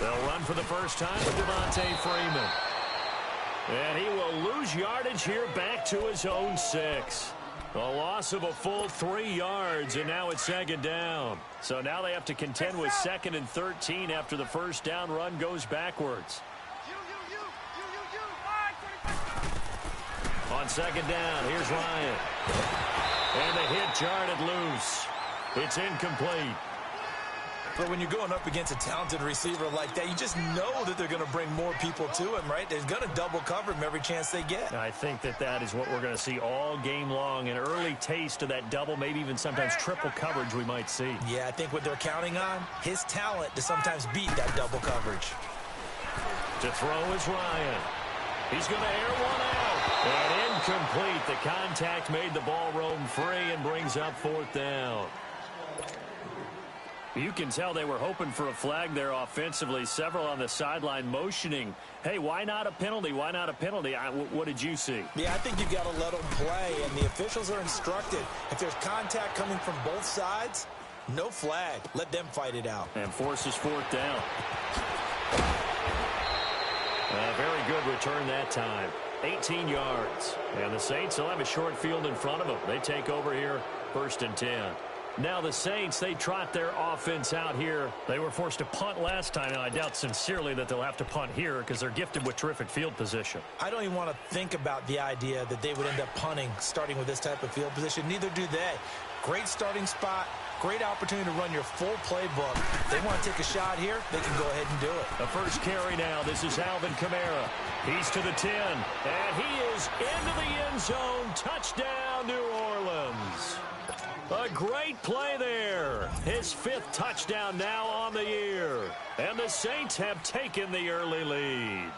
They'll run for the first time with Devontae Freeman. And he will lose yardage here back to his own 6. A loss of a full 3 yards, and now it's 2nd down. So now they have to contend with 2nd and 13 after the first down run goes backwards. On 2nd down, here's Ryan. And the hit jarred loose. It's incomplete. But when you're going up against a talented receiver like that, you just know that they're going to bring more people to him, right? They're going to double cover him every chance they get. I think that is what we're going to see all game long. An early taste of that double, maybe even sometimes triple coverage we might see. Yeah, I think what they're counting on, his talent to sometimes beat that double coverage. To throw is Ryan. He's going to air one out. And incomplete. The contact made the ball roam free and brings up 4th down. You can tell they were hoping for a flag there offensively. Several on the sideline motioning, hey, why not a penalty? Why not a penalty? What did you see? Yeah, I think you've got to let them play, and the officials are instructed. If there's contact coming from both sides, no flag. Let them fight it out. And forces 4th down. Very good return that time. 18 yards. And the Saints will have a short field in front of them. They take over here, 1st and 10. Now the Saints, they trot their offense out here. They were forced to punt last time, and I doubt sincerely that they'll have to punt here because they're gifted with terrific field position. I don't even want to think about the idea that they would end up punting starting with this type of field position. Neither do they. Great starting spot, great opportunity to run your full playbook. They want to take a shot here, they can go ahead and do it. The first carry now, this is Alvin Kamara. He's to the 10, and he is into the end zone. Touchdown, New Orleans. A great play there. His 5th touchdown now on the year. And the Saints have taken the early lead.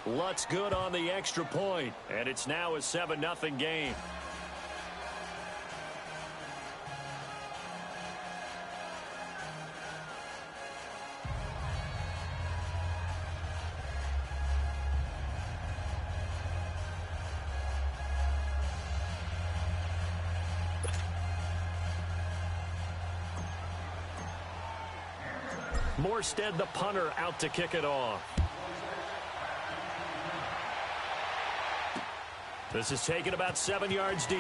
Luck's good on the extra point, and it's now a 7-0 game. Morstead, the punter, out to kick it off. This is taken about 7 yards deep.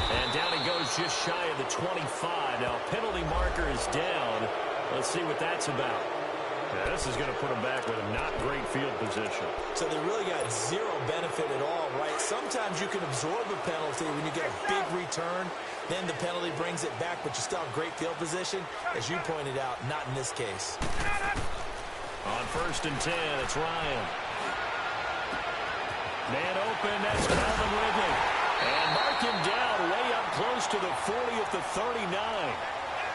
And down he goes just shy of the 25. Now, penalty marker is down. Let's see what that's about. Yeah, this is going to put him back with a not great field position. So they really got zero benefit at all, right? Sometimes you can absorb a penalty when you get a big return. Then the penalty brings it back, but you still have great field position. As you pointed out, not in this case. On 1st and 10, it's Ryan. Man open, that's Calvin Ridley. And mark him down way up close to the 40 at the 39.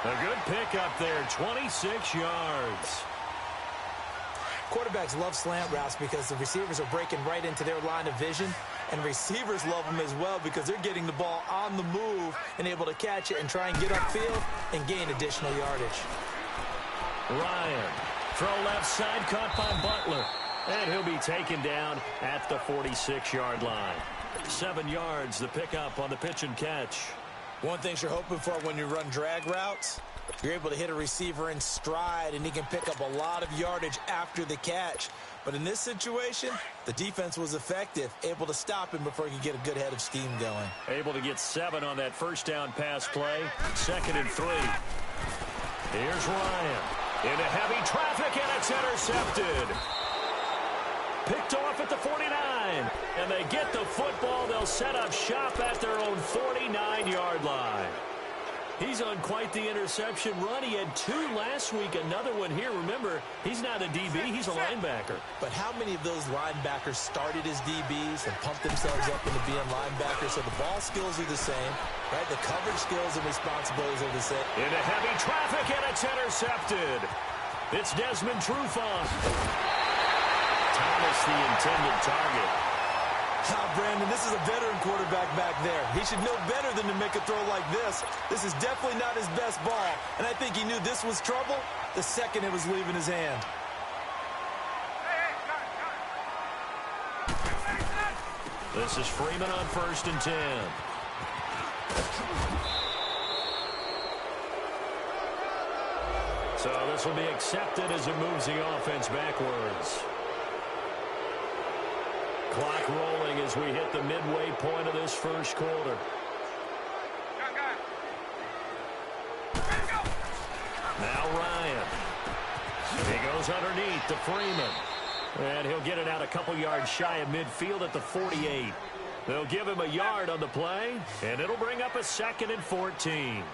A good pickup there, 26 yards. Quarterbacks love slant routes because the receivers are breaking right into their line of vision, and receivers love them as well because they're getting the ball on the move and able to catch it and try and get upfield and gain additional yardage. Ryan, throw left side, caught by Butler, and he'll be taken down at the 46-yard line. 7 yards, the pickup on the pitch and catch. One thing you're hoping for when you run drag routes, you're able to hit a receiver in stride, and he can pick up a lot of yardage after the catch. But in this situation, the defense was effective, able to stop him before he could get a good head of steam going. Able to get 7 on that first down pass play. 2nd and 3. Here's Ryan. Into heavy traffic, and it's intercepted. Picked off at the 49. And they get the football. They'll set up shop at their own 49-yard line. He's on quite the interception run. He had 2 last week, another one here. Remember, he's not a DB, he's a linebacker. But how many of those linebackers started as DBs and pumped themselves up into being linebackers? So the ball skills are the same, right? The coverage skills and responsibilities are the same. Into heavy traffic, and it's intercepted. It's Desmond Trufant. Thomas, the intended target. Brandon, this is a veteran quarterback back there. He should know better than to make a throw like this. This is definitely not his best ball, and I think he knew this was trouble the second it was leaving his hand. This is Freeman on 1st and 10. So this will be accepted as it moves the offense backwards. Clock rolling as we hit the midway point of this first quarter. Now Ryan. He goes underneath to Freeman. And he'll get it out a couple yards shy of midfield at the 48. They'll give him a yard on the play, and it'll bring up a 2nd and 14.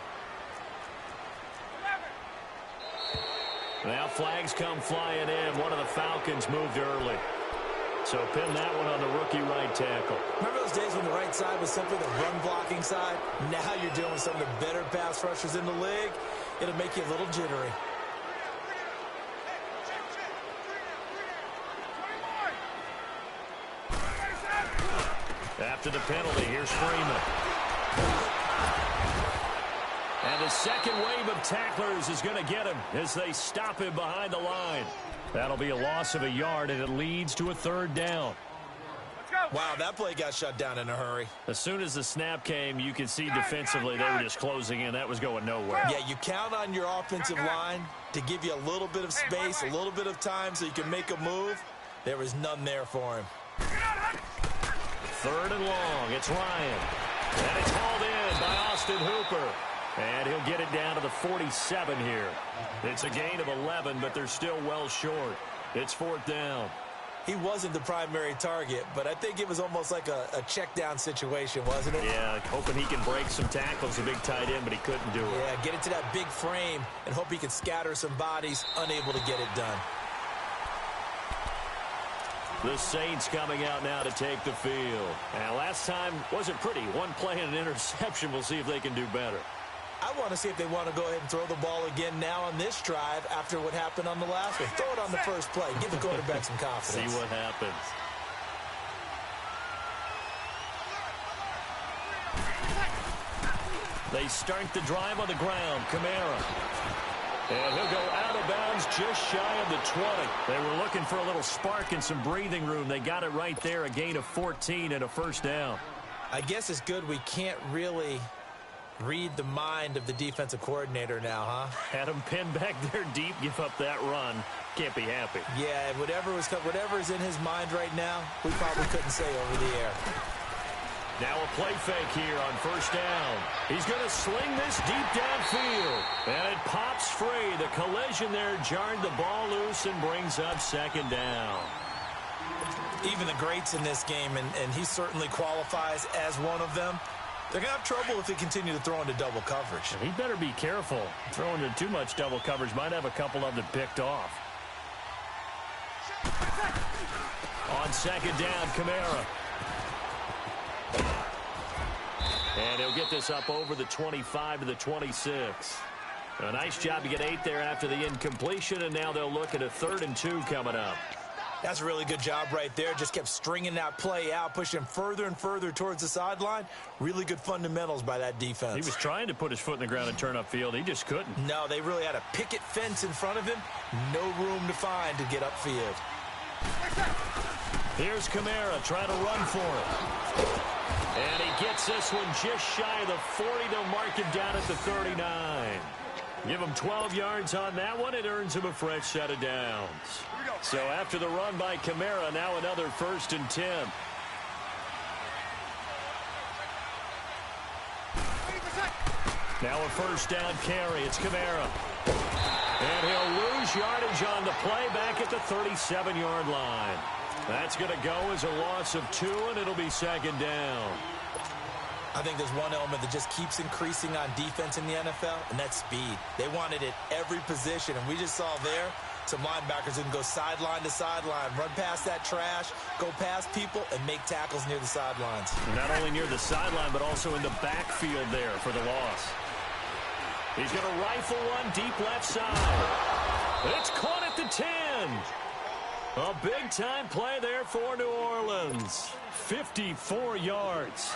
Now flags come flying in. One of the Falcons moved early. So pin that one on the rookie right tackle. Remember those days when the right side was simply the run-blocking side? Now you're dealing with some of the better pass rushers in the league. It'll make you a little jittery. After the penalty, here's Freeman. And the second wave of tacklers is going to get him as they stop him behind the line. That'll be a loss of a yard, and it leads to a 3rd down. Wow, that play got shut down in a hurry. As soon as the snap came, you could see defensively they were just closing in. That was going nowhere. Yeah, you count on your offensive line to give you a little bit of space, a little bit of time so you can make a move. There was none there for him. 3rd and long. It's Ryan. And it's hauled in by Austin Hooper. And he'll get it down to the 47 here. It's a gain of 11, but they're still well short. It's 4th down. He wasn't the primary target, but I think it was almost like a check down situation, wasn't it? Yeah, hoping he can break some tackles, a big tight end, but he couldn't do it. Yeah, get it to that big frame and hope he can scatter some bodies, unable to get it done. The Saints coming out now to take the field. And last time wasn't pretty. One play and an interception. We'll see if they can do better. I want to see if they want to go ahead and throw the ball again now on this drive after what happened on the last one. Throw it on the first play. Give the quarterback some confidence. See what happens. They start the drive on the ground. Kamara. And he'll go out of bounds just shy of the 20. They were looking for a little spark and some breathing room. They got it right there, a gain of 14 and a 1st down. I guess it's good we can't really read the mind of the defensive coordinator now, huh? Had him pinned back there deep, give up that run. Can't be happy. Yeah, whatever's in his mind right now, we probably couldn't say over the air. Now a play fake here on 1st down. He's going to sling this deep downfield. And it pops free. The collision there jarred the ball loose and brings up 2nd down. Even the greats in this game, and he certainly qualifies as one of them, they're going to have trouble if they continue to throw into double coverage. He better be careful. Throwing into too much double coverage might have a couple of them picked off. On 2nd down, Kamara. And he'll get this up over the 25 to the 26. A nice job to get 8 there after the incompletion, and now they'll look at a 3rd and 2 coming up. That's a really good job right there. Just kept stringing that play out, pushing further and further towards the sideline. Really good fundamentals by that defense. He was trying to put his foot in the ground and turn upfield. He just couldn't. No, they really had a picket fence in front of him. No room to find to get upfield. Here's Kamara trying to run for it. And he gets this one just shy of the 40. They'll mark him down at the 39. Give him 12 yards on that one. It earns him a fresh set of downs. So after the run by Kamara, now another 1st and 10. Now a 1st down carry. It's Kamara. And he'll lose yardage on the play back at the 37-yard line. That's going to go as a loss of 2, and it'll be 2nd down. I think there's one element that just keeps increasing on defense in the NFL, and that's speed. They want it at every position, and we just saw there some linebackers who can go sideline to sideline, run past that trash, go past people, and make tackles near the sidelines. Not only near the sideline, but also in the backfield there for the loss. He's going to rifle one deep left side. It's caught at the 10. A big-time play there for New Orleans. 54 yards.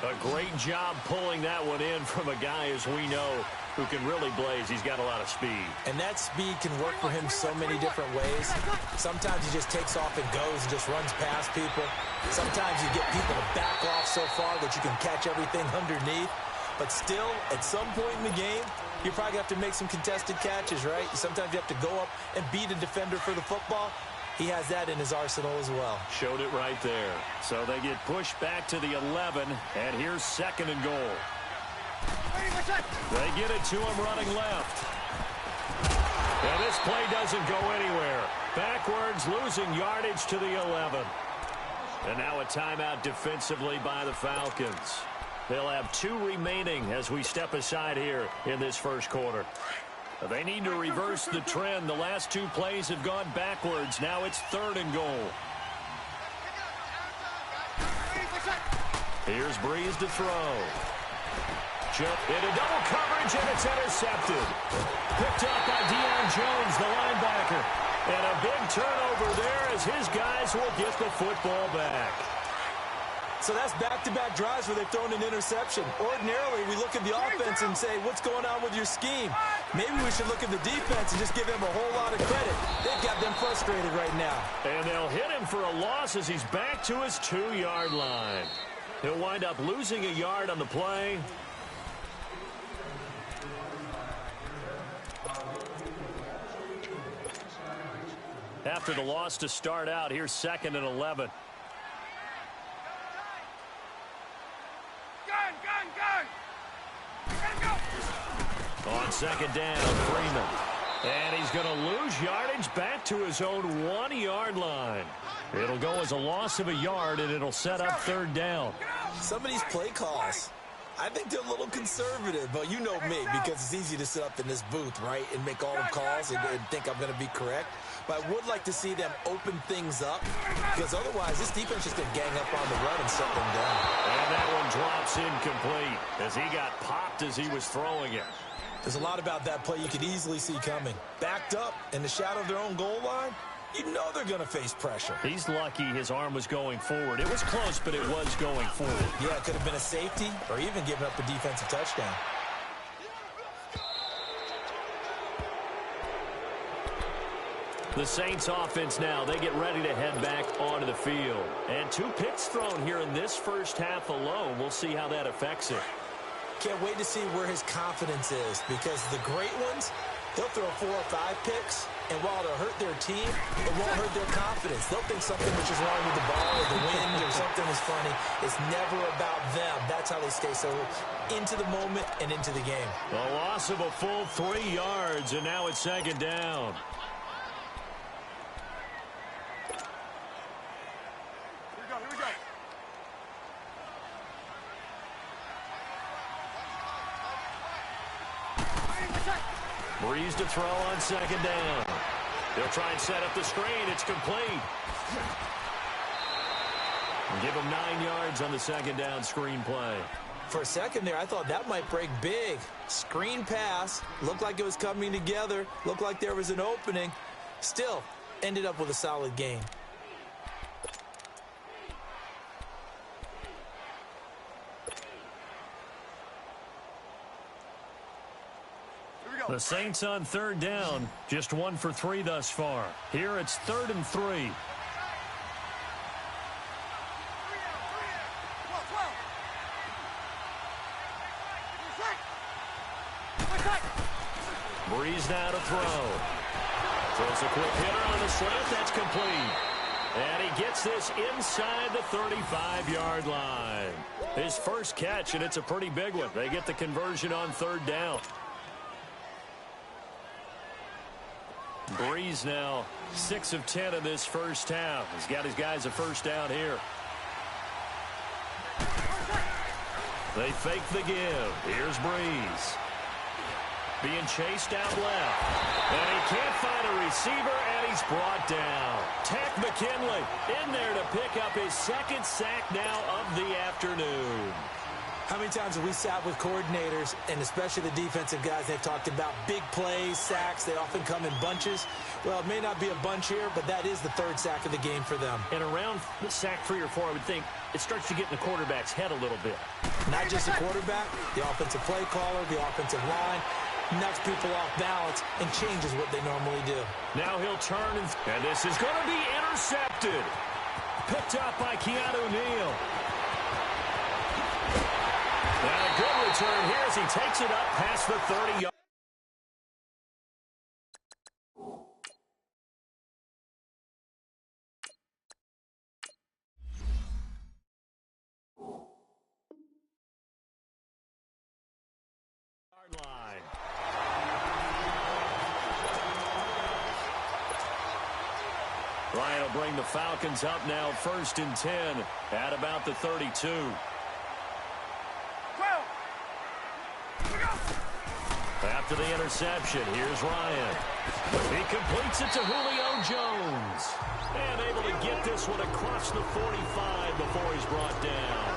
A great job pulling that one in from a guy, as we know, who can really blaze. He's got a lot of speed. And that speed can work for him so many different ways. Sometimes he just takes off and goes and just runs past people. Sometimes you get people to back off so far that you can catch everything underneath. But still, at some point in the game, you probably have to make some contested catches, right? Sometimes you have to go up and beat a defender for the football. He has that in his arsenal as well. Showed it right there. So they get pushed back to the 11, and here's 2nd and goal. They get it to him running left. And this play doesn't go anywhere. Backwards, losing yardage to the 11. And now a timeout defensively by the Falcons. They'll have 2 remaining as we step aside here in this first quarter. They need to reverse the trend. The last 2 plays have gone backwards. Now it's 3rd and goal. Here's Breeze to throw. Into double coverage, and it's intercepted. Picked up by Deion Jones, the linebacker. And a big turnover there as his guys will get the football back. So that's back-to-back drives where they've thrown an interception. Ordinarily, we look at the offense and say, what's going on with your scheme? Maybe we should look at the defense and just give them a whole lot of credit. They've got them frustrated right now. And they'll hit him for a loss as he's back to his 2-yard line. He'll wind up losing a yard on the play. After the loss to start out, here's 2nd and 11. On 2nd down, Freeman. And he's going to lose yardage back to his own 1-yard line. It'll go as a loss of a yard, and it'll set up 3rd down. Some of these play calls, I think they're a little conservative, but you know me, because it's easy to sit up in this booth, right, and make all the calls and think I'm going to be correct. But I would like to see them open things up, because otherwise this defense just going to gang up on the run and shut them down. And that one drops incomplete as he got popped as he was throwing it. There's a lot about that play you could easily see coming. Backed up in the shadow of their own goal line, you know they're going to face pressure. He's lucky his arm was going forward. It was close, but it was going forward. Yeah, it could have been a safety or even given up a defensive touchdown. The Saints offense now, they get ready to head back onto the field. And 2 picks thrown here in this first half alone. We'll see how that affects it. Can't wait to see where his confidence is, because the great ones, they'll throw 4 or 5 picks, and while it'll hurt their team, it won't hurt their confidence. They'll think something which is wrong with the ball or the wind or something is funny. It's never about them. That's how they stay so into the moment and into the game. A loss of a full 3 yards, and now it's 2nd down. Breeze to throw on 2nd down. They'll try and set up the screen. It's complete. Give them 9 yards on the 2nd down screen play. For a second there, I thought that might break big. Screen pass. Looked like it was coming together. Looked like there was an opening. Still, ended up with a solid game. The Saints on 3rd down, just 1 for 3 thus far. Here it's 3rd and 3. Breeze now to throw. Throws a quick hitter on the slant. That's complete. And he gets this inside the 35-yard line. His first catch, and it's a pretty big one. They get the conversion on 3rd down. Breeze now 6 of 10 in this first half. He's got his guys a first down here. They fake the give. Here's Breeze. Being chased out left. And he can't find a receiver, and he's brought down. Takk McKinley in there to pick up his 2nd sack now of the afternoon. How many times have we sat with coordinators, and especially the defensive guys, they've talked about big plays, sacks. They often come in bunches. Well, it may not be a bunch here, but that is the third sack of the game for them. And around sack 3 or 4, I would think it starts to get in the quarterback's head a little bit. Not just the quarterback, the offensive play caller, the offensive line, knocks people off balance and changes what they normally do. Now he'll turn, and this is going to be intercepted. Picked up by Keanu Neal. And a good return here as he takes it up past the 30-yard. Line. Ryan will bring the Falcons up now 1st and 10 at about the 32. After the interception, here's Ryan. He completes it to Julio Jones. And able to get this one across the 45 before he's brought down.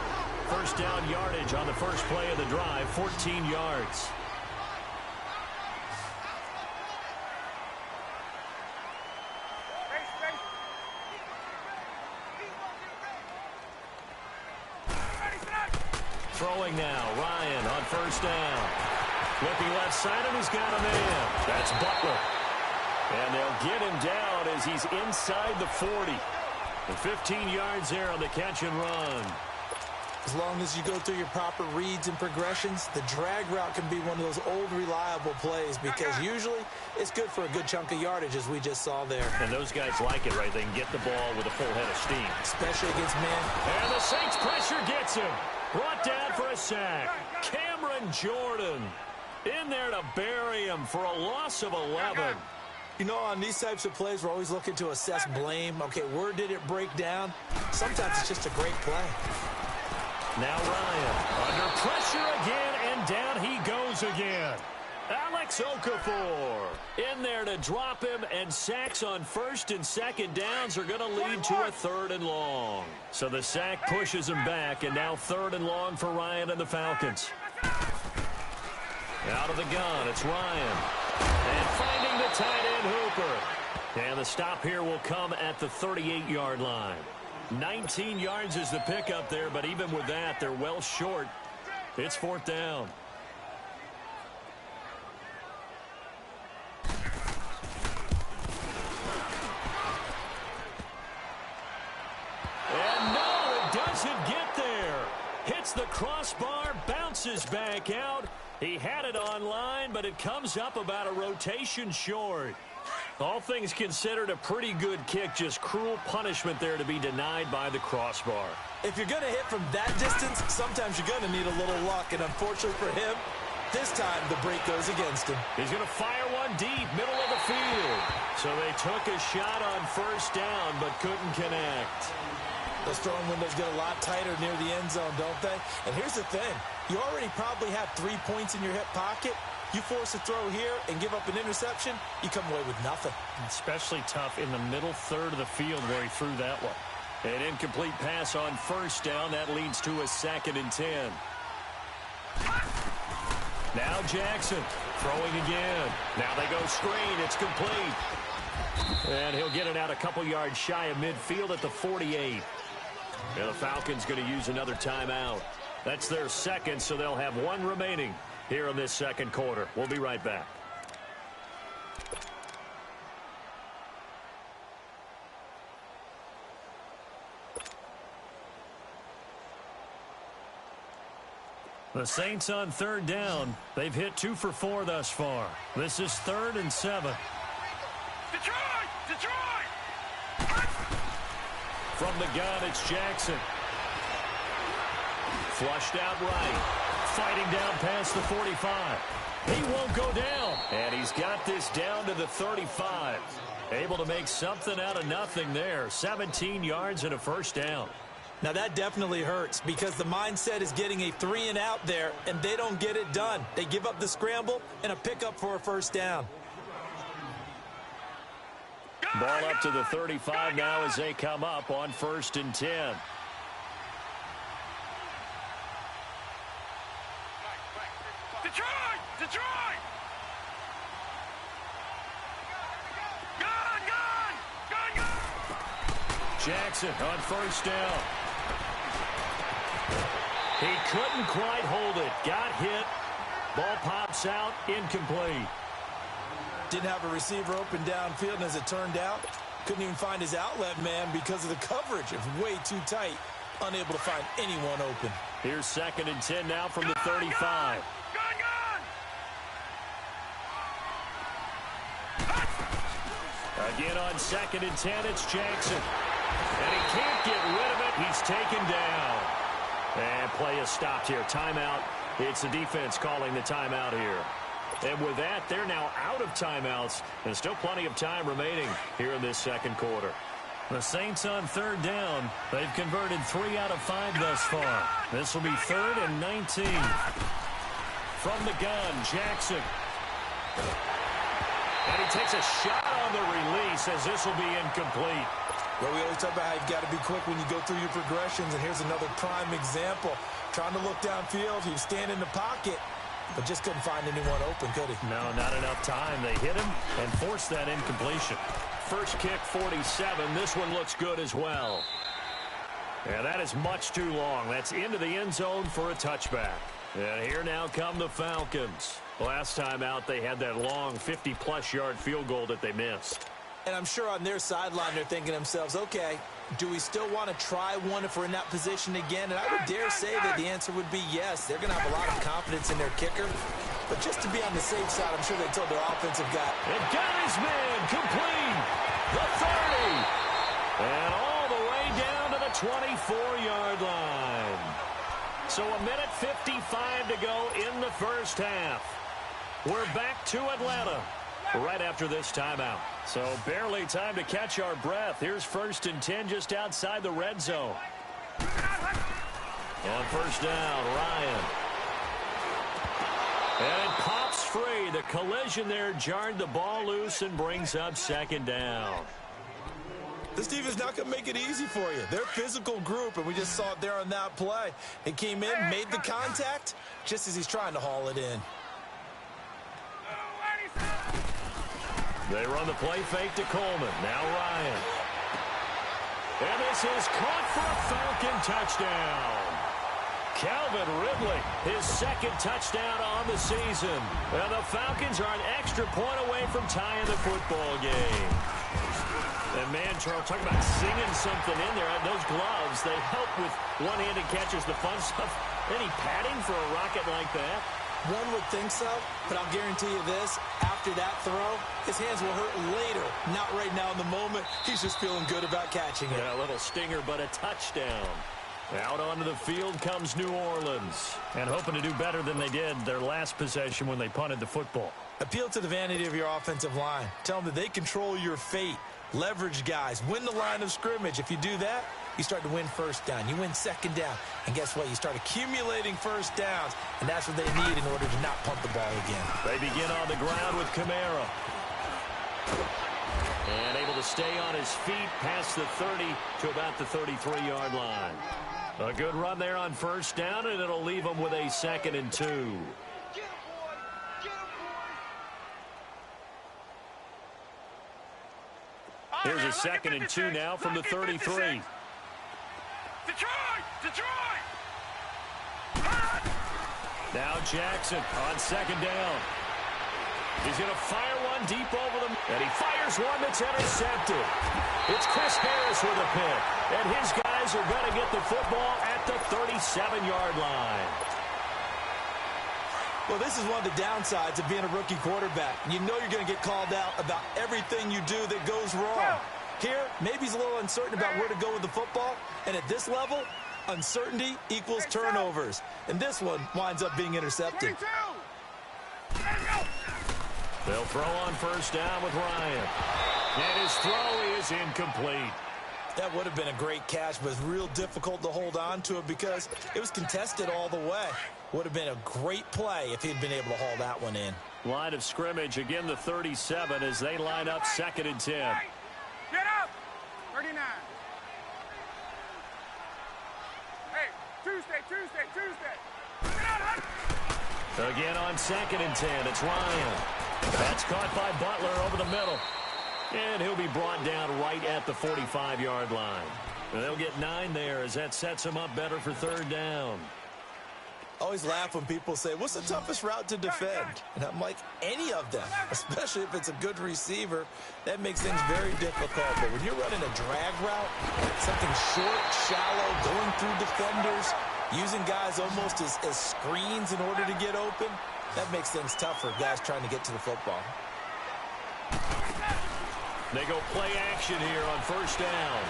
First down yardage on the first play of the drive, 14 yards. Throwing now, Ryan on first down. Looking left side, and he's got a man. That's Butler. And they'll get him down as he's inside the 40. And 15 yards there on the catch and run. As long as you go through your proper reads and progressions, the drag route can be one of those old reliable plays because usually it's good for a good chunk of yardage, as we just saw there. And those guys like it, right? They can get the ball with a full head of steam. Especially against man. And the Saints pressure gets him. Brought down for a sack. Cameron Jordan in there to bury him for a loss of 11. You know, on these types of plays, we're always looking to assess blame. Okay, where did it break down? Sometimes it's just a great play. Now Ryan under pressure again, and down he goes again. Alex Okafor in there to drop him, and sacks on first and second downs are going to lead to a 3rd and long. So the sack pushes him back, and now 3rd and long for Ryan and the Falcons. Out of the gun, it's Ryan. And finding the tight end Hooper. And the stop here will come at the 38-yard line. 19 yards is the pickup there, but even with that, they're well short. It's 4th down. And no, it doesn't get there. Hits the crossbar, bounces back out. He had it online, but it comes up about a rotation short. All things considered, a pretty good kick. Just cruel punishment there to be denied by the crossbar. If you're going to hit from that distance, sometimes you're going to need a little luck. And unfortunately for him, this time the break goes against him. He's going to fire one deep, middle of the field. So they took a shot on first down, but couldn't connect. Those throwing windows get a lot tighter near the end zone, don't they? And here's the thing. You already probably have 3 points in your hip pocket. You force a throw here and give up an interception, you come away with nothing. Especially tough in the middle third of the field where he threw that one. An incomplete pass on first down. That leads to a 2nd and 10. Now Jackson throwing again. Now they go screen. It's complete. And he'll get it out a couple yards shy of midfield at the 48. And the Falcons going to use another timeout. That's their 2nd, so they'll have 1 remaining here in this 2nd quarter. We'll be right back. The Saints on 3rd down. They've hit 2 for 4 thus far. This is 3rd and 7. Detroit! From the gun, it's Jackson. Flushed out right. Fighting down past the 45. He won't go down. And he's got this down to the 35. Able to make something out of nothing there. 17 yards and a first down. Now that definitely hurts because the mindset is getting a 3 and out there, and they don't get it done. They give up the scramble and a pickup for a first down. Ball up to the 35 now as they come up on 1st and 10. Detroit! Gun! Jackson on first down. He couldn't quite hold it. Got hit. Ball pops out. Incomplete. Didn't have a receiver open downfield, and as it turned out, couldn't even find his outlet man because of the coverage. It was way too tight. Unable to find anyone open. Here's 2nd and 10 now from the 35. Again on 2nd and 10, it's Jackson. And he can't get rid of it. He's taken down. And play is stopped here. Timeout. It's the defense calling the timeout here. And with that, they're now out of timeouts. And still plenty of time remaining here in this second quarter. The Saints on 3rd down. They've converted 3 out of 5 thus far. This will be 3rd and 19. From the gun, Jackson. And he takes a shot on the release as this will be incomplete. Well, we always talk about how you've got to be quick when you go through your progressions, and here's another prime example. Trying to look downfield, he was standing in the pocket, but just couldn't find anyone open, could he? No, not enough time. They hit him and forced that incompletion. First kick, 47. This one looks good as well. And that is much too long. That's into the end zone for a touchback. And here now come the Falcons. Last time out, they had that long 50-plus yard field goal that they missed. And I'm sure on their sideline, they're thinking to themselves, okay, do we still want to try one if we're in that position again? And I would dare say that the answer would be yes. They're going to have a lot of confidence in their kicker. But just to be on the safe side, I'm sure they told their offensive guy. It got his man complete. The 30. And all the way down to the 24-yard line. So 1:55 to go in the first half. We're back to Atlanta right after this timeout. So barely time to catch our breath. Here's 1st and 10 just outside the red zone. On first down, Ryan. And it pops free. The collision there jarred the ball loose and brings up 2nd down. This team is not going to make it easy for you. They're a physical group, and we just saw it there on that play. He came in, made the contact, just as he's trying to haul it in. They run the play fake to Coleman. Now Ryan. And this is caught for a Falcon touchdown. Calvin Ridley, his 2nd touchdown on the season. And the Falcons are an extra point away from tying the football game. And man, Charles, talking about singing something in there. Those gloves, they help with one-handed catches, the fun stuff. Any padding for a rocket like that? One would think so, but I'll guarantee you this. After that throw, his hands will hurt later. Not right now in the moment. He's just feeling good about catching it. Yeah, a little stinger, but a touchdown. Out onto the field comes New Orleans. And hoping to do better than they did their last possession when they punted the football. Appeal to the vanity of your offensive line. Tell them that they control your fate. Leverage guys. Win the line of scrimmage. If you do that, you start to win first down. You win 2nd down. And guess what? You start accumulating first downs. And that's what they need in order to not punt the ball again. They begin on the ground with Kamara. And able to stay on his feet past the 30 to about the 33-yard line. A good run there on first down, and it'll leave them with a 2nd and 2. Here's a 2nd and 2 now from the 33. Detroit! Now Jackson on 2nd down. He's going to fire one deep over them, and he fires one that's intercepted. It's Chris Harris with a pick, and his guys are going to get the football at the 37-yard line. Well, this is one of the downsides of being a rookie quarterback. You know you're going to get called out about everything you do that goes wrong. Here, maybe he's a little uncertain about where to go with the football, and at this level, uncertainty equals turnovers. And this one winds up being intercepted. They'll throw on first down with Ryan. And his throw is incomplete. That would have been a great catch, but it's real difficult to hold on to it because it was contested all the way. Would have been a great play if he'd been able to haul that one in. Line of scrimmage, again the 37 as they line up 2nd and 10. Get up! 39. Hey, Tuesday. Get out! Again on 2nd and 10, it's Ryan. That's caught by Butler over the middle. And he'll be brought down right at the 45-yard line. They'll get 9 there as that sets him up better for 3rd down. Always laugh when people say, what's the toughest route to defend? And I'm like, any of them, especially if it's a good receiver. That makes things very difficult. But when you're running a drag route, something short, shallow, going through defenders, using guys almost as screens in order to get open, that makes things tough for guys trying to get to the football. They go play action here on 1st down.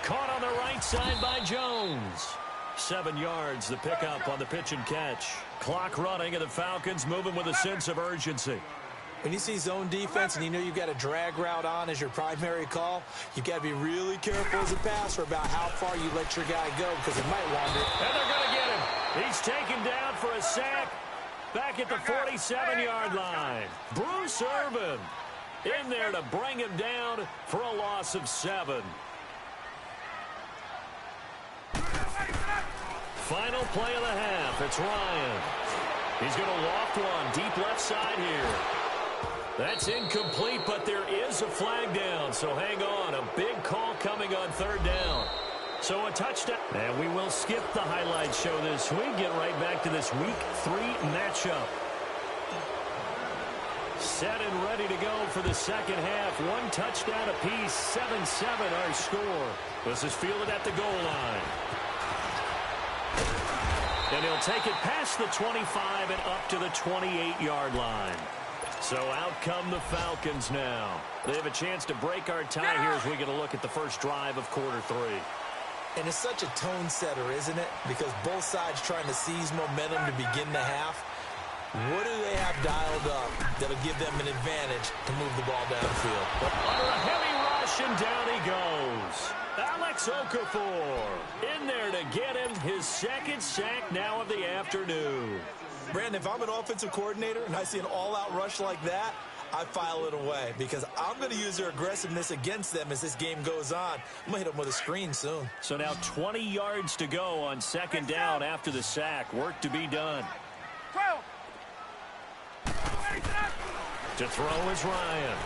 Caught on the right side by Jones. 7 yards, the pickup on the pitch and catch. Clock running, and the Falcons moving with a sense of urgency. When you see zone defense and you know you've got a drag route on as your primary call, you've got to be really careful as a passer about how far you let your guy go because it might wander. And they're going to get him. He's taken down for a sack back at the 47-yard line. Bruce Irvin in there to bring him down for a loss of 7. Final play of the half. It's Ryan. He's going to loft one deep left side here. That's incomplete, but there is a flag down, so hang on. A big call coming on 3rd down. So a touchdown. And we will skip the highlight show this week. Get right back to this Week 3 matchup. Set and ready to go for the 2nd half. 1 touchdown apiece. 7-7 our score. This is fielded at the goal line. And he'll take it past the 25 and up to the 28-yard line. So out come the Falcons now. They have a chance to break our tie here as we get a look at the first drive of quarter 3. And it's such a tone setter, isn't it? Because both sides trying to seize momentum to begin the half. What do they have dialed up that'll give them an advantage to move the ball downfield? Under a heavy rush, and down he goes. Alex Okafor in there to get him his 2nd sack now of the afternoon. Brandon, if I'm an offensive coordinator and I see an all-out rush like that, I file it away because I'm going to use their aggressiveness against them as this game goes on. I'm going to hit them with a screen soon. So now 20 yards to go on 2nd down after the sack. Work to be done. 12. To throw is Ryan.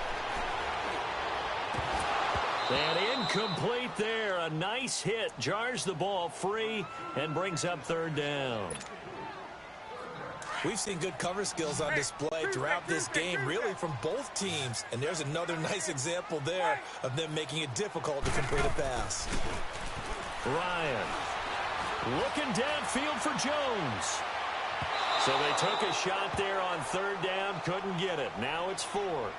And incomplete there. A nice hit. Jars the ball free and brings up 3rd down. We've seen good cover skills on display throughout this game, really from both teams. And there's another nice example there of them making it difficult to complete a pass. Ryan looking downfield for Jones. So they took a shot there on 3rd down, couldn't get it. Now it's 4th.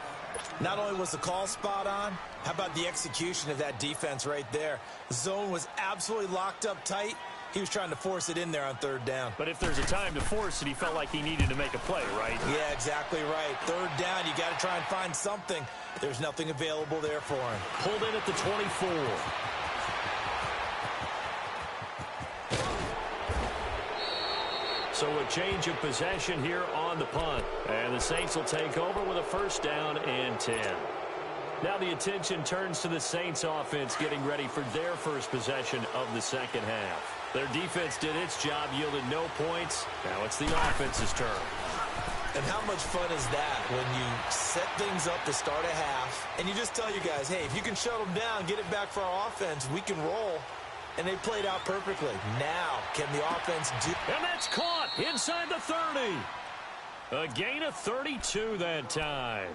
Not only was the call spot on, how about the execution of that defense right there? The zone was absolutely locked up tight. He was trying to force it in there on 3rd down. But if there's a time to force it, he felt like he needed to make a play, right? Yeah, exactly right. 3rd down, you got to try and find something. There's nothing available there for him. Pulled in at the 24. So a change of possession here on the punt. And the Saints will take over with a 1st down and 10. Now the attention turns to the Saints offense getting ready for their first possession of the 2nd half. Their defense did its job, yielded no points. Now it's the offense's turn. And how much fun is that when you set things up to start a half and you just tell your guys, hey, if you can shut them down, get it back for our offense, we can roll. And they played out perfectly. Now, can the offense do... And that's caught inside the 30. A gain of 32 that time.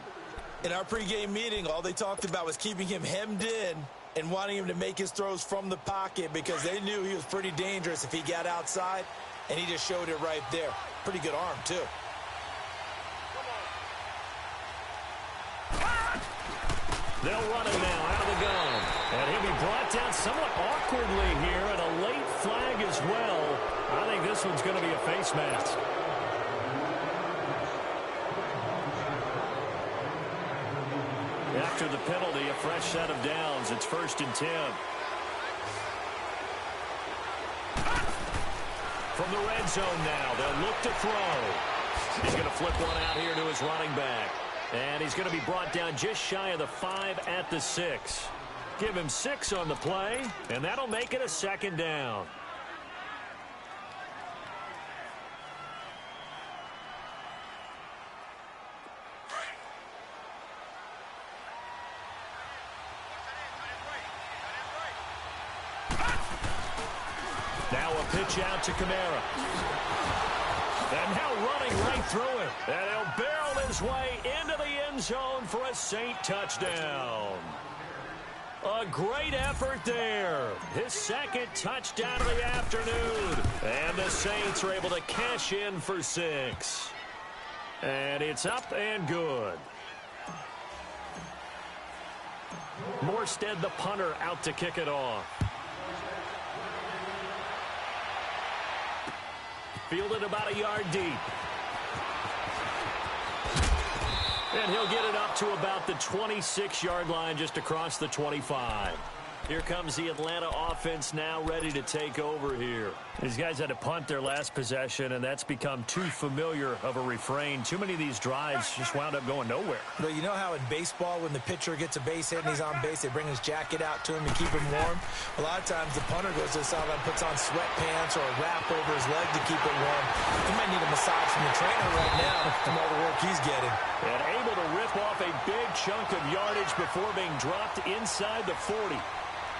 In our pregame meeting, all they talked about was keeping him hemmed in and wanting him to make his throws from the pocket because they knew he was pretty dangerous if he got outside, and he just showed it right there. Pretty good arm, too. They'll run him now out of the gun. And he'll be brought down somewhat awkwardly here, and a late flag as well. I think this one's going to be a face mask. After the penalty, a fresh set of downs. It's 1st and 10. From the red zone now, they'll look to throw. He's going to flip one out here to his running back. And he's going to be brought down just shy of the 5 at the 6. Give him 6 on the play, and that'll make it a 2nd down. pitch out to Kamara. And now running right through him. And he'll barrel his way into the end zone for a Saint touchdown. A great effort there. His second touchdown of the afternoon. And the Saints are able to cash in for 6. And it's up and good. Morstead, the punter, out to kick it off. Fielded about a yard deep. And he'll get it up to about the 26-yard line, just across the 25. Here comes the Atlanta offense now ready to take over here. These guys had to punt their last possession, and that's become too familiar of a refrain. Too many of these drives just wound up going nowhere. But you know how in baseball, when the pitcher gets a base hit and he's on base, they bring his jacket out to him to keep him warm? A lot of times the punter goes to the sideline, puts on sweatpants or a wrap over his leg to keep it warm. He might need a massage from the trainer right now from all the work he's getting. And able to rip off a big chunk of yardage before being dropped inside the 40.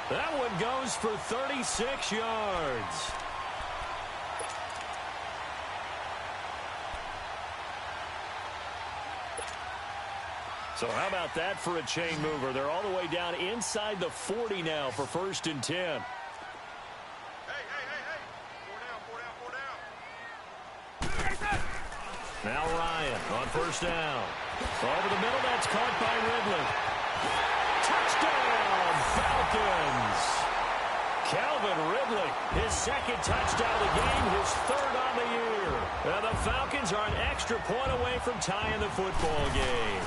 That one goes for 36 yards. So how about that for a chain mover? They're all the way down inside the 40 now for 1st and 10. Hey. 4 down. Now Ryan on 1st down. Over the middle, that's caught by Ridley. Touchdown, Falcons. Calvin Ridley, his 2nd touchdown of the game, his 3rd on the year. And the Falcons are an extra point away from tying the football game.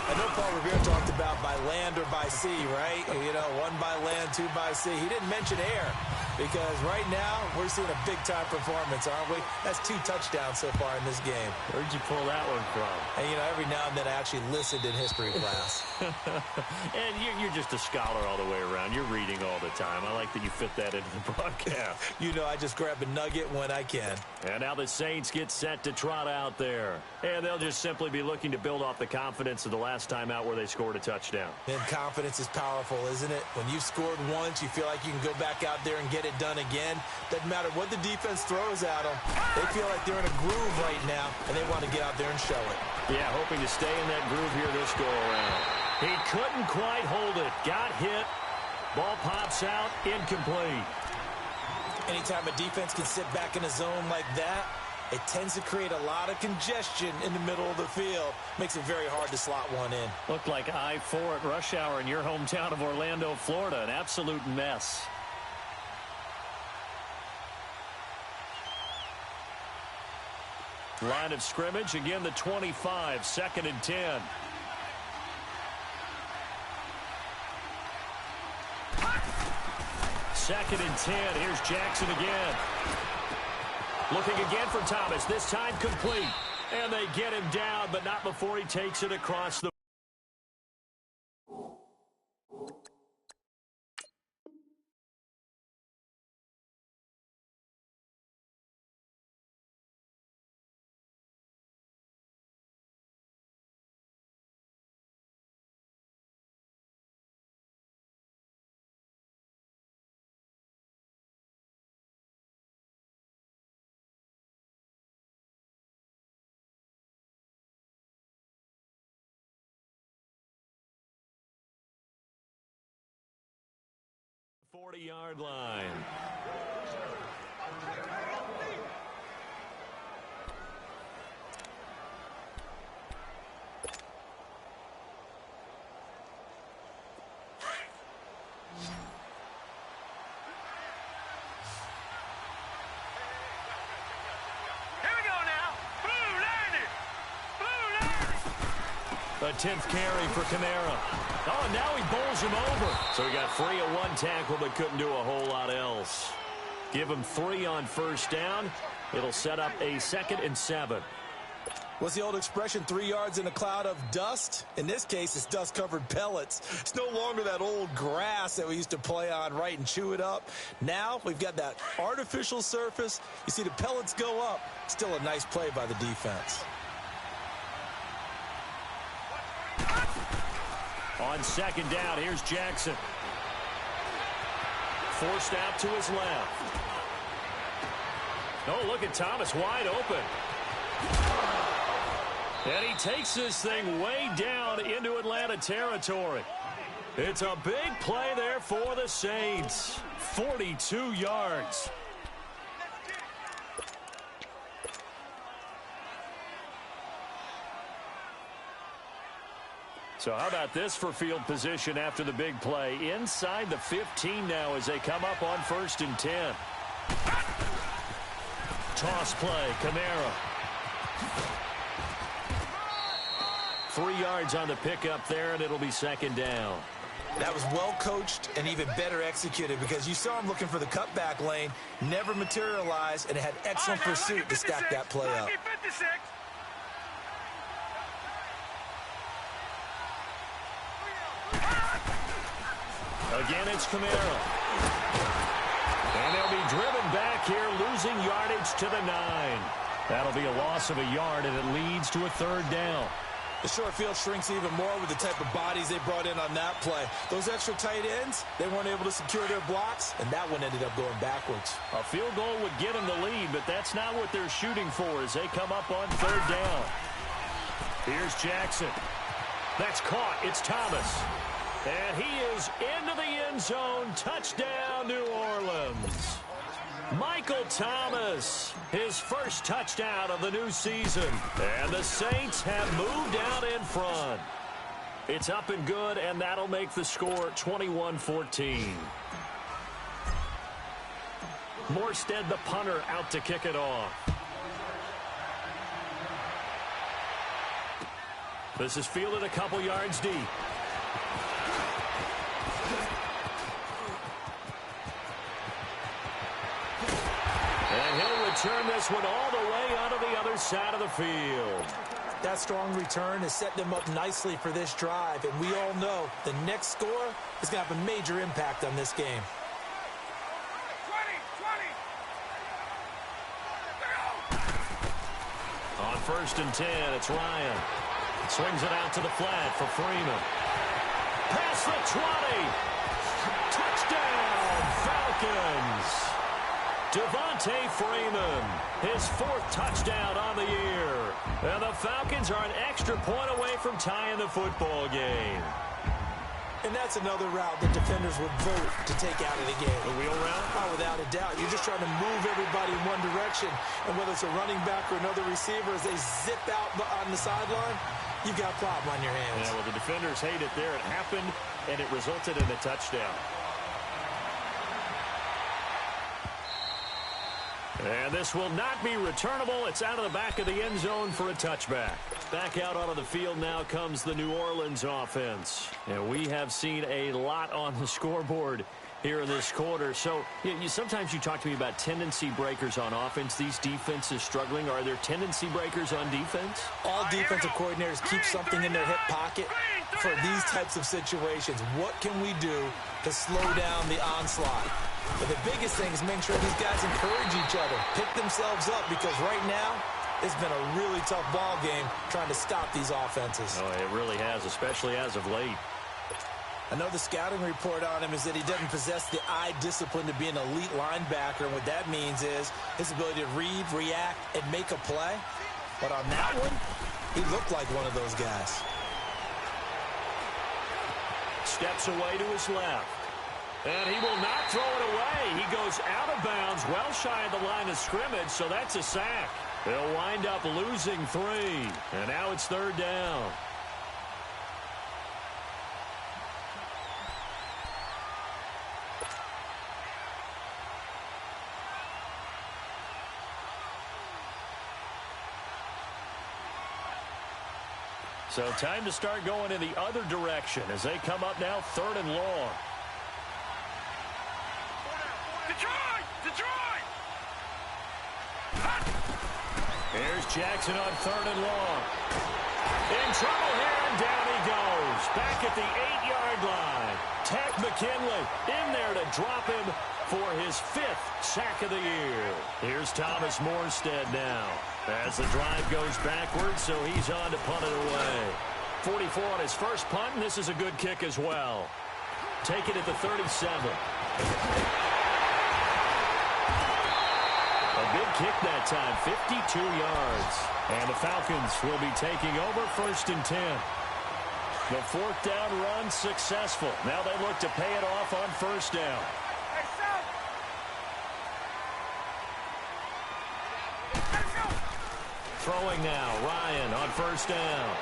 I know Paul Revere talked about by land or by sea, right? You know, 1 by land, 2 by sea. He didn't mention air because right now we're seeing a big-time performance, aren't we? That's 2 touchdowns so far in this game. Where'd you pull that one from? And, you know, every now and then I actually listened in history class. And you're just a scholar all the way around. You're reading all the time. I like that you fit that into the broadcast. You know, I just grab a nugget when I can. And now the Saints get set to trot out there. And they'll just simply be looking to build off the confidence of the last time out where they scored a touchdown. And confidence is powerful, isn't it? When you've scored once, you feel like you can go back out there and get it done again. Doesn't matter what the defense throws at them. They feel like they're in a groove right now, and they want to get out there and show it. Yeah, hoping to stay in that groove here this go-around. He couldn't quite hold it. Got hit. Ball pops out. Incomplete. Anytime a defense can sit back in a zone like that, it tends to create a lot of congestion in the middle of the field. Makes it very hard to slot one in. Looked like I-4 at rush hour in your hometown of Orlando, Florida. An absolute mess. Line of scrimmage, again the 25, 2nd and 10. Second and 10, here's Jackson again. Looking again for Thomas, this time complete. And they get him down, but not before he takes it across the... ...40-yard line. Here we go now. Blue landed. A 10th carry for Kamara. Oh, and now he bowls him over. So he got free of 1 tackle, but couldn't do a whole lot else. Give him 3 on 1st down. It'll set up a 2nd and 7. What's the old expression, 3 yards in a cloud of dust? In this case, it's dust-covered pellets. It's no longer that old grass that we used to play on, right, and chew it up. Now we've got that artificial surface. You see the pellets go up. Still a nice play by the defense. On 2nd down, here's Jackson. Forced out to his left. Oh, look at Thomas wide open. And he takes this thing way down into Atlanta territory. It's a big play there for the Saints. 42 yards. So how about this for field position after the big play? Inside the 15 now as they come up on 1st and 10. Toss play, Kamara. 3 yards on the pickup there, and it'll be 2nd down. That was well coached and even better executed because you saw him looking for the cutback lane, never materialized, and had excellent pursuit to stack that play up. Again, it's Kamara. And they'll be driven back here, losing yardage to the 9. That'll be a loss of a yard, and it leads to a 3rd down. The short field shrinks even more with the type of bodies they brought in on that play. Those extra tight ends, they weren't able to secure their blocks, and that one ended up going backwards. A field goal would get them the lead, but that's not what they're shooting for as they come up on 3rd down. Here's Jackson. That's caught. It's Thomas. And he is into the end zone. Touchdown, New Orleans. Michael Thomas, his first touchdown of the new season. And the Saints have moved out in front. It's up and good, and that'll make the score 21-14. Morstead, the punter, out to kick it off. This is fielded a couple yards deep. And he'll return this one all the way onto the other side of the field. That strong return has set them up nicely for this drive, and we all know the next score is going to have a major impact on this game. 20. On 1st and 10, it's Ryan. Swings it out to the flat for Freeman. Past the 20. Touchdown, Falcons. Devontae Freeman, his 4th touchdown on the year. And the Falcons are an extra point away from tying the football game. And that's another route that defenders would vote to take out of the game. The wheel route? Oh, without a doubt. You're just trying to move everybody in one direction. And whether it's a running back or another receiver, as they zip out on the sideline, you've got a problem on your hands. Yeah, well, the defenders hate it there. It happened, and it resulted in a touchdown. And this will not be returnable. It's out of the back of the end zone for a touchback. Back out onto the field now comes the New Orleans offense. And we have seen a lot on the scoreboard here in this quarter. So sometimes you talk to me about tendency breakers on offense. These defenses struggling. Are there tendency breakers on defense? All defensive coordinators keep something in their hip pocket for these types of situations. What can we do to slow down the onslaught? But the biggest thing is making sure these guys encourage each other, pick themselves up, because right now it's been a really tough ball game trying to stop these offenses. Oh, it really has, especially as of late. I know the scouting report on him is that he doesn't possess the eye discipline to be an elite linebacker, and what that means is his ability to read, react, and make a play. But on that one, he looked like one of those guys. Steps away to his left. And he will not throw it away. He goes out of bounds, well shy of the line of scrimmage, so that's a sack. They'll wind up losing 3. And now it's 3rd down. So time to start going in the other direction as they come up now 3rd and long. Here's Jackson on 3rd and long. In trouble here, and down he goes. Back at the 8-yard line. Takk McKinley in there to drop him for his 5th sack of the year. Here's Thomas Morstead now. As the drive goes backwards, so he's on to punt it away. 44 on his first punt, and this is a good kick as well. Take it at the 37. A big kick that time, 52 yards. And the Falcons will be taking over 1st and 10. The 4th down run successful. Now they look to pay it off on 1st down. Throwing now, Ryan on 1st down.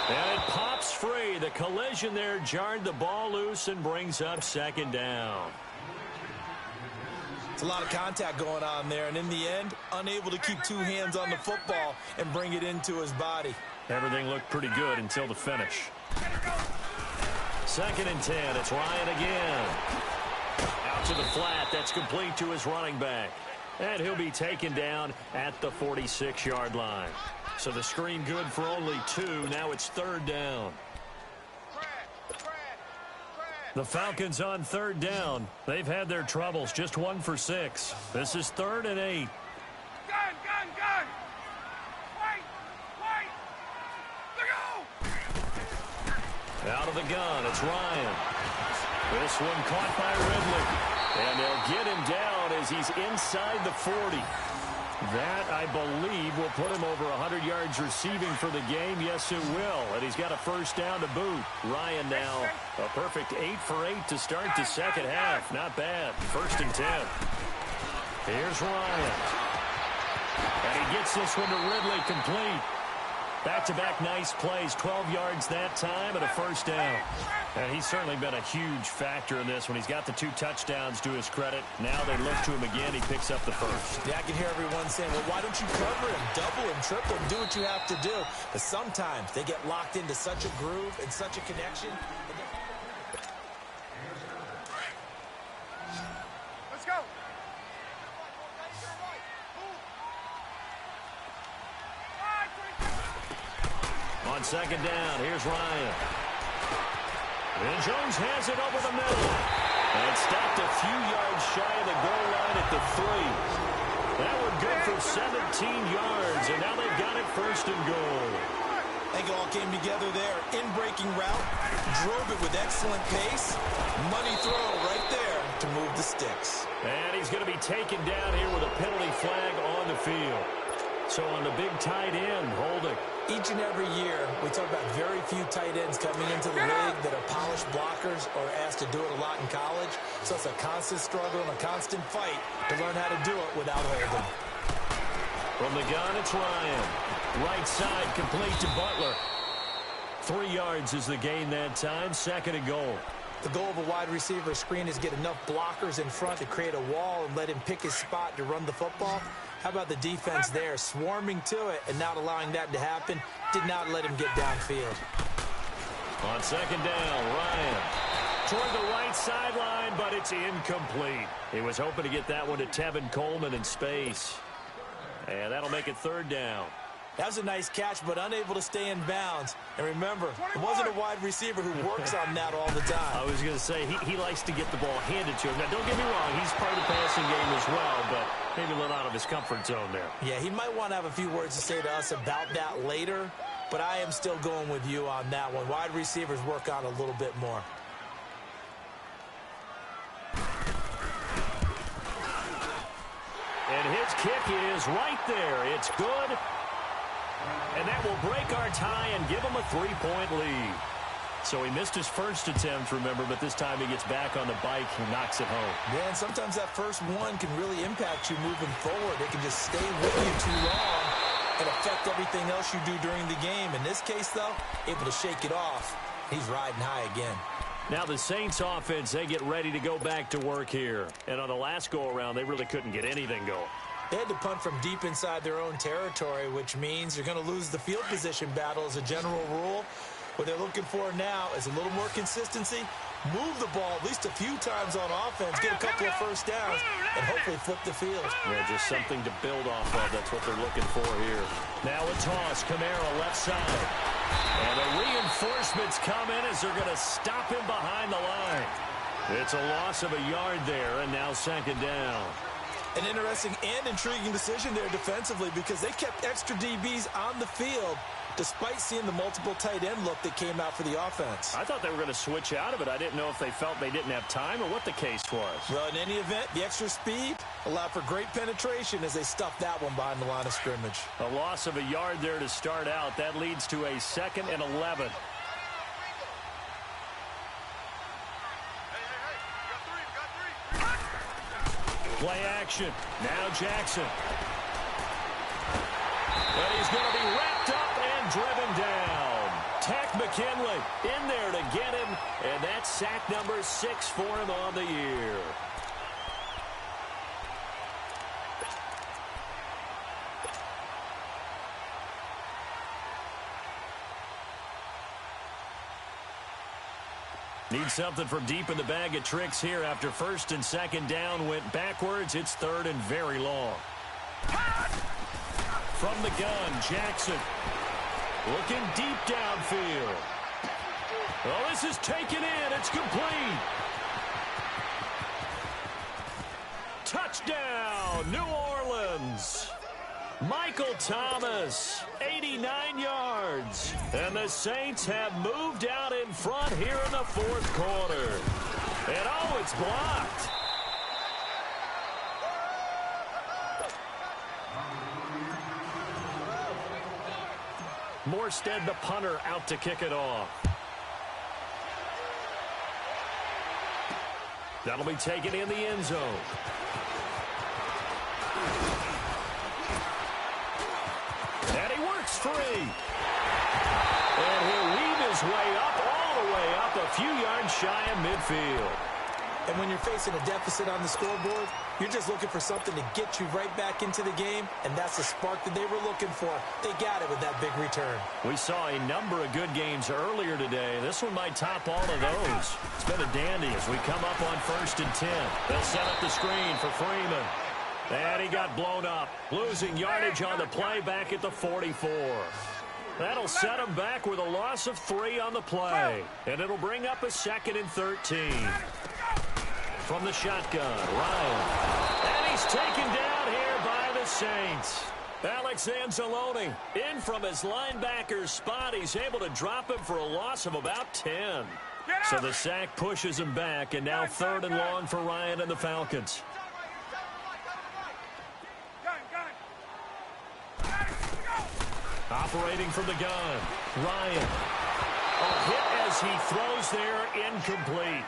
And it pops free. The collision there jarred the ball loose and brings up 2nd down. It's a lot of contact going on there, and in the end, unable to keep 2 hands on the football and bring it into his body. Everything looked pretty good until the finish. 2nd and 10. It's Ryan again. Out to the flat. That's complete to his running back. And he'll be taken down at the 46-yard line. So the screen good for only 2. Now it's 3rd down. The Falcons on 3rd down. They've had their troubles. Just 1 for 6. This is 3rd and 8. Gun! Wait! Look out! Out of the gun, it's Ryan. This one caught by Ridley. And they'll get him down as he's inside the 40. That, I believe, will put him over 100 yards receiving for the game. Yes, it will. And he's got a 1st down to boot. Ryan now, a perfect 8 for 8 to start the 2nd half. Not bad. 1st and 10. Here's Ryan. And he gets this one to Ridley complete. Back-to-back nice plays, 12 yards that time and a 1st down. And he's certainly been a huge factor in this when he's got the 2 touchdowns to his credit. Now they look to him again. He picks up the 1st. Yeah, I can hear everyone saying, well, why don't you cover him, double him, triple him, do what you have to do. But sometimes they get locked into such a groove and such a connection. Let's go! On 2nd down, here's Ryan. And Jones has it over the middle. And stopped a few yards shy of the goal line at the 3. That one good for 17 yards, and now they've got it 1st and goal. I think it all came together there. In-breaking route, drove it with excellent pace. Money throw right there to move the sticks. And he's going to be taken down here with a penalty flag on the field. So on the big tight end, holding. Each and every year, we talk about very few tight ends coming into the league that are polished blockers or asked to do it a lot in college. So it's a constant struggle and a constant fight to learn how to do it without holding. From the gun, it's Ryan. Right side complete to Butler. 3 yards is the gain that time, 2nd and goal. The goal of a wide receiver screen is get enough blockers in front to create a wall and let him pick his spot to run the football. How about the defense there, swarming to it and not allowing that to happen? Did not let him get downfield. On 2nd down, Ryan toward the right sideline, but it's incomplete. He was hoping to get that one to Tevin Coleman in space. And that'll make it 3rd down. That was a nice catch, but unable to stay in bounds. And remember, it wasn't a wide receiver who works on that all the time. I was going to say, he likes to get the ball handed to him. Now, don't get me wrong, he's part of the passing game as well, but maybe a little out of his comfort zone there. Yeah, he might want to have a few words to say to us about that later, but I am still going with you on that one. Wide receivers work on a little bit more. And his kick is right there. It's good. And that will break our tie and give him a 3-point lead. So he missed his first attempt, remember, but this time he gets back on the bike and knocks it home. Yeah, and sometimes that first one can really impact you moving forward. It can just stay with you too long and affect everything else you do during the game. In this case, though, able to shake it off. He's riding high again. Now the Saints offense, they get ready to go back to work here. And on the last go-around, they really couldn't get anything going. They had to punt from deep inside their own territory, which means you're going to lose the field position battle as a general rule. What they're looking for now is a little more consistency, move the ball at least a few times on offense, get a couple of first downs, and hopefully flip the field. Yeah, just something to build off of. That's what they're looking for here. Now a toss, Kamara left side. And the reinforcements come in as they're going to stop him behind the line. It's a loss of a yard there, and now 2nd down. An interesting and intriguing decision there defensively because they kept extra DBs on the field despite seeing the multiple tight end look that came out for the offense. I thought they were going to switch out of it. I didn't know if they felt they didn't have time or what the case was. Well, in any event, the extra speed Allowed for great penetration as they stuffed that one behind the line of scrimmage. A loss of a yard there to start out. That leads to a 2nd and 11. Play action. Now Jackson. But he's going to be wrapped up and driven down. Tech McKinley in there to get him, and that's sack number 6 for him on the year. Need something from deep in the bag of tricks here after 1st and 2nd down went backwards. It's 3rd and very long. From the gun, Jackson. Looking deep downfield. Well, this is taken in. It's complete. Touchdown, New Orleans. Michael Thomas, 89 yards. And the Saints have moved out in front here in the 4th quarter. And oh, it's blocked. Morstead, the punter, out to kick it off. That'll be taken in the end zone. And he works free. And he'll weave his way up, all the way up, a few yards shy of midfield. And when you're facing a deficit on the scoreboard, you're just looking for something to get you right back into the game, and that's the spark that they were looking for. They got it with that big return. We saw a number of good games earlier today. This one might top all of those. It's been a dandy as we come up on 1st and 10. They'll set up the screen for Freeman. And he got blown up, losing yardage on the play back at the 44. That'll set him back with a loss of 3 on the play. And it'll bring up a 2nd and 13. From the shotgun, Ryan. And he's taken down here by the Saints. Alex Anzalone in from his linebacker's spot. He's able to drop him for a loss of about 10. So the sack pushes him back, and now 3rd and long for Ryan and the Falcons. Operating from the gun, Ryan. A hit as he throws there, incomplete.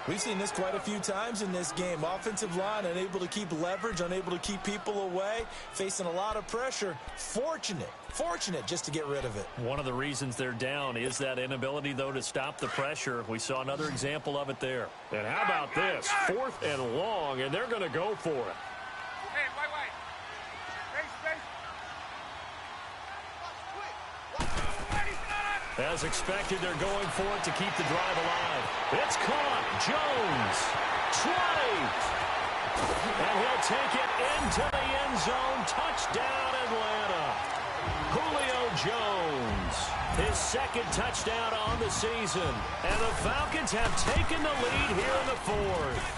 We've seen this quite a few times in this game. Offensive line unable to keep leverage, unable to keep people away, facing a lot of pressure. Fortunate just to get rid of it. One of the reasons they're down is that inability, though, to stop the pressure. We saw another example of it there. And how about this? 4th and long, and they're going to go for it. Hey, wait. As expected, they're going for it to keep the drive alive. It's caught. Jones. 20. And he'll take it into the end zone. Touchdown, Atlanta. Julio Jones. His 2nd touchdown on the season. And the Falcons have taken the lead here in the 4th.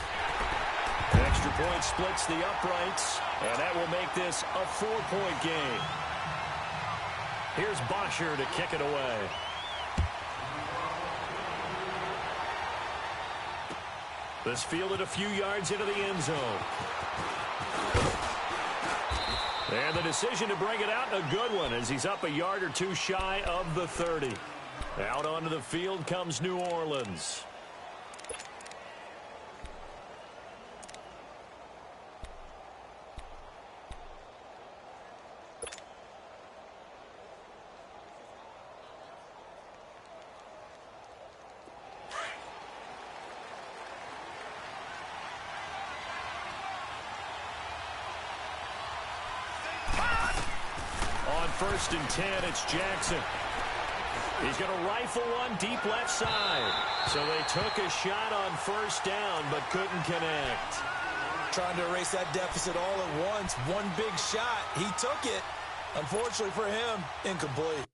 Extra point splits the uprights. And that will make this a 4-point game. Here's Bosher to kick it away. This fielded a few yards into the end zone. And the decision to bring it out, a good one, as he's up a yard or two shy of the 30. Out onto the field comes New Orleans. On 1st and 10, it's Jackson. He's going to rifle one deep left side. So they took a shot on 1st down, but couldn't connect. Trying to erase that deficit all at once. One big shot. He took it. Unfortunately for him, incomplete.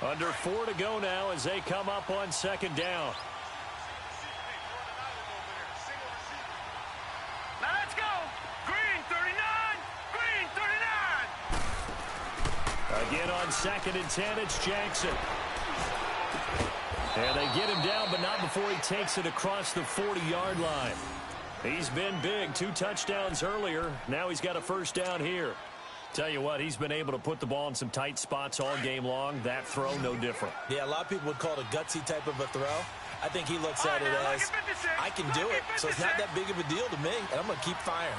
Under 4 to go now as they come up on second down. Now let's go. Green 39. Green 39. Again on 2nd and 10, it's Jackson. And they get him down, but not before he takes it across the 40-yard line. He's been big. 2 touchdowns earlier. Now he's got a first down here. Tell you what, he's been able to put the ball in some tight spots all game long. That throw, no different. Yeah, a lot of people would call it a gutsy type of a throw. I think he looks at it as, I can do it, so it's not that big of a deal to me, and I'm going to keep firing.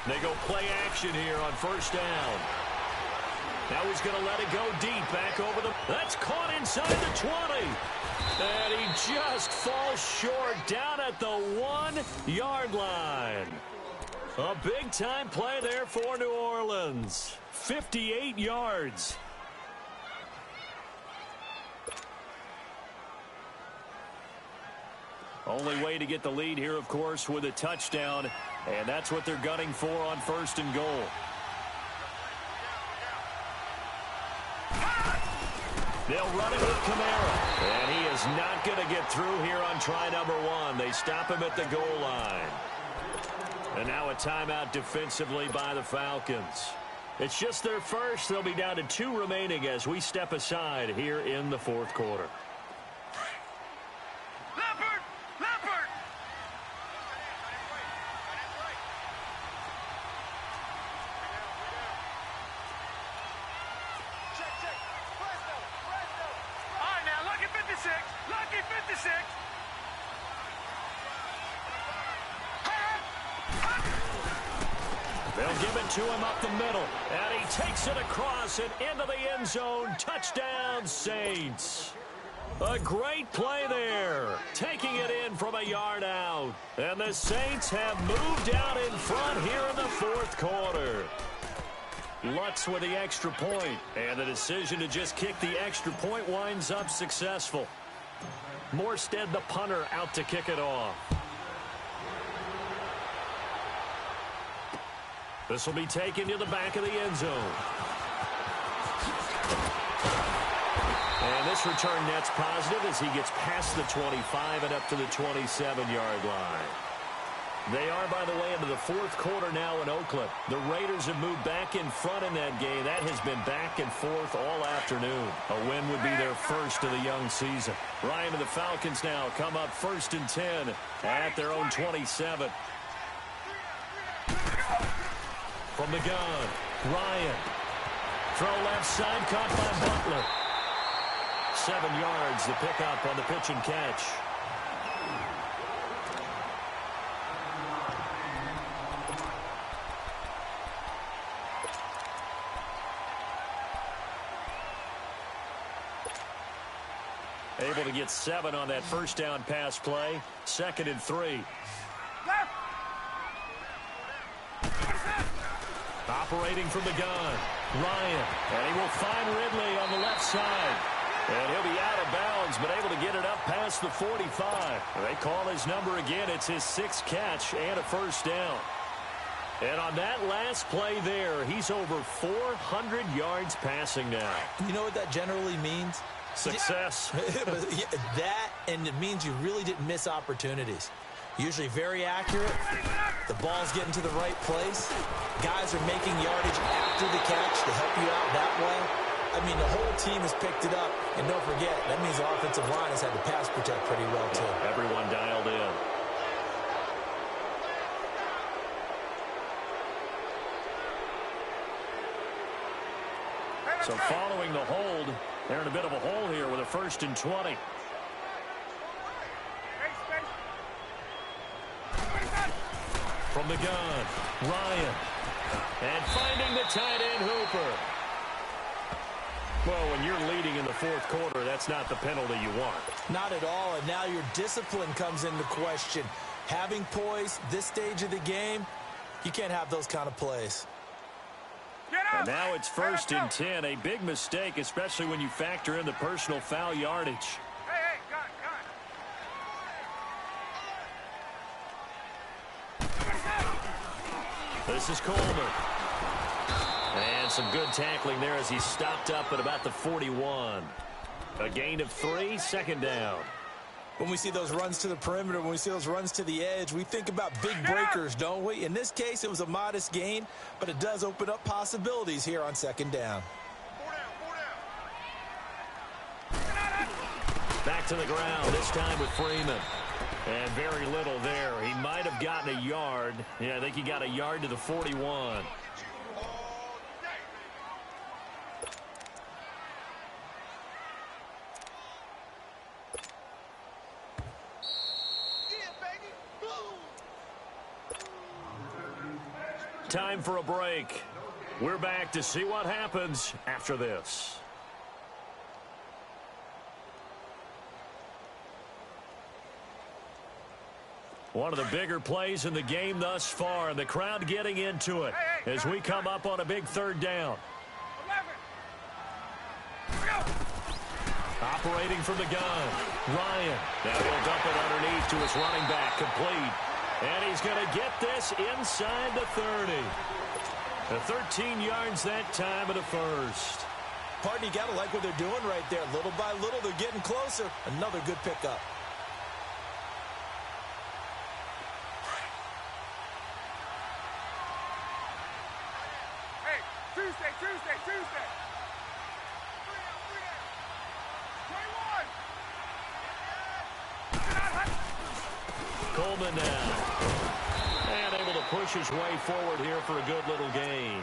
They go play action here on first down. Now he's going to let it go deep, back over the... That's caught inside the 20. And he just falls short down at the 1-yard line. A big-time play there for New Orleans. 58 yards. Only way to get the lead here, of course, with a touchdown. And that's what they're gunning for on first and goal. They'll run it with Kamara. And he is not going to get through here on try number 1. They stop him at the goal line. And now a timeout defensively by the Falcons. It's just their first. They'll be down to 2 remaining as we step aside here in the 4th quarter. Leopard! Leopard! All right, now, lucky 56. Lucky 56. They'll give it to him up the middle. And he takes it across and into the end zone. Touchdown, Saints. A great play there. Taking it in from a yard out. And the Saints have moved out in front here in the 4th quarter. Lutz with the extra point. And the decision to just kick the extra point winds up successful. Morstead, the punter, out to kick it off. This will be taken to the back of the end zone. And this return net's positive as he gets past the 25 and up to the 27-yard line. They are, by the way, into the 4th quarter now in Oakland. The Raiders have moved back in front in that game. That has been back and forth all afternoon. A win would be their first of the young season. Ryan and the Falcons now come up 1st and 10 at their own 27. From the gun, Ryan. Throw left side, caught by Butler. 7 yards, the pickup on the pitch and catch. Able to get 7 on that first down pass play. 2nd and 3. Operating from the gun, Ryan. And he will find Ridley on the left side. And he'll be out of bounds, but able to get it up past the 45. They call his number again. It's his 6th catch and a first down. And on that last play there, he's over 400 yards passing now. You know what that generally means? Success. That, and it means you really didn't miss opportunities. Usually very accurate. The ball's getting to the right place. Guys are making yardage after the catch to help you out that way. I mean, the whole team has picked it up. And don't forget, that means the offensive line has had to pass protect pretty well, too. Everyone dialed in. So following the hold, they're in a bit of a hole here with a 1st and 20. From the gun, Ryan. And finding the tight end, Hooper. Well, when you're leading in the 4th quarter, that's not the penalty you want. Not at all, and now your discipline comes into question. Having poise this stage of the game, you can't have those kind of plays. And now it's 1st and 10. A big mistake, especially when you factor in the personal foul yardage. Hey, gun. This is Coleman. And some good tackling there as he stopped up at about the 41. A gain of 3, second down. When we see those runs to the perimeter, when we see those runs to the edge, we think about big breakers, don't we? In this case, it was a modest gain, but it does open up possibilities here on second down. Back to the ground, this time with Freeman. And very little there. He might have gotten a yard. Yeah, I think he got a yard to the 41. Time for a break. We're back to see what happens after this. One of the bigger plays in the game thus far, and the crowd getting into it as we come up on a big third down. Operating from the gun, Ryan. Now he'll dump it underneath to his running back, complete. And he's going to get this inside the 30. The 13 yards that time of the first. Partner, you got to like what they're doing right there. Little by little, they're getting closer. Another good pickup. Hey, Tuesday. 21. Coleman now. And able to push his way forward here for a good little gain.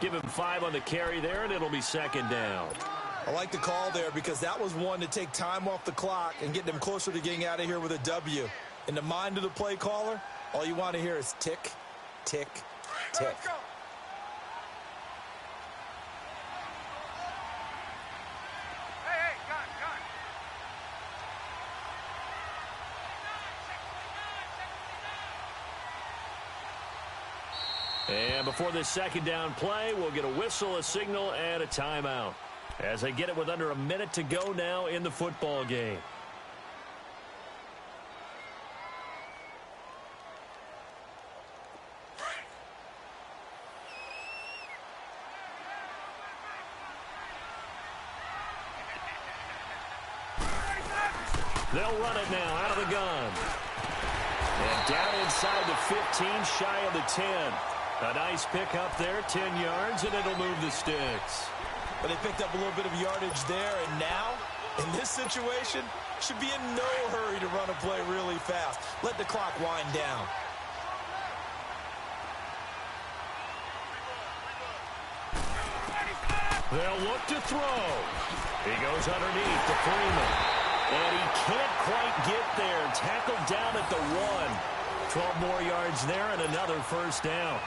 Give him 5 on the carry there, and it'll be second down. I like the call there because that was one to take time off the clock and get them closer to getting out of here with a W. In the mind of the play caller, all you want to hear is tick, tick, tick. Let's go. Hey, gun. And before this second down play, we'll get a whistle, a signal, and a timeout. As they get it with under a minute to go now in the football game. They'll run it now out of the gun. And down inside the 15, shy of the 10. A nice pickup there, 10 yards, and it'll move the sticks. But they picked up a little bit of yardage there, and now, in this situation, should be in no hurry to run a play really fast. Let the clock wind down. They'll look to throw. He goes underneath to Freeman. And he can't quite get there. Tackled down at the 1. 12 more yards there and another first down.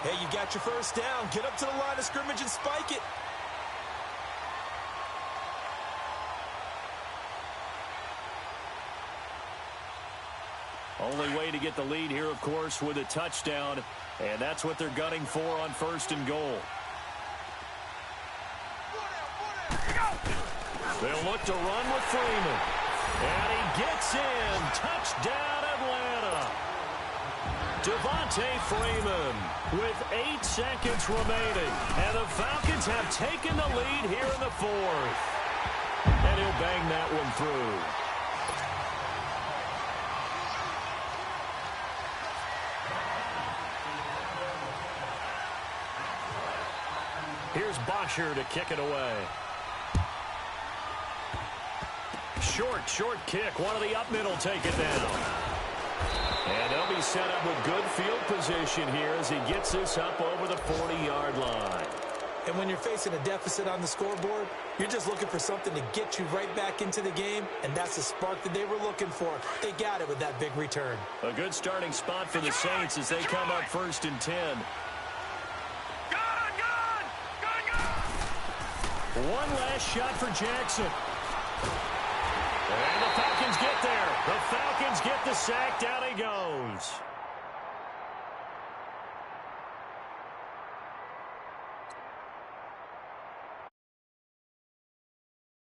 Hey, you got your first down. Get up to the line of scrimmage and spike it. Only way to get the lead here, of course, with a touchdown. And that's what they're gunning for on first and goal. They'll look to run with Freeman. And he gets in. Touchdown, Atlanta. Devontae Freeman with 8 seconds remaining. And the Falcons have taken the lead here in the 4th. And he'll bang that one through. Here's Bosher to kick it away. Short kick. One of the up middle take it down. And they'll be set up with good field position here as he gets this up over the 40-yard line. And when you're facing a deficit on the scoreboard, you're just looking for something to get you right back into the game, and that's the spark that they were looking for. They got it with that big return. A good starting spot for the Saints as they come up first and 10. One last shot for Jackson. And the Falcons get there. The Falcons get the sack. Down he goes.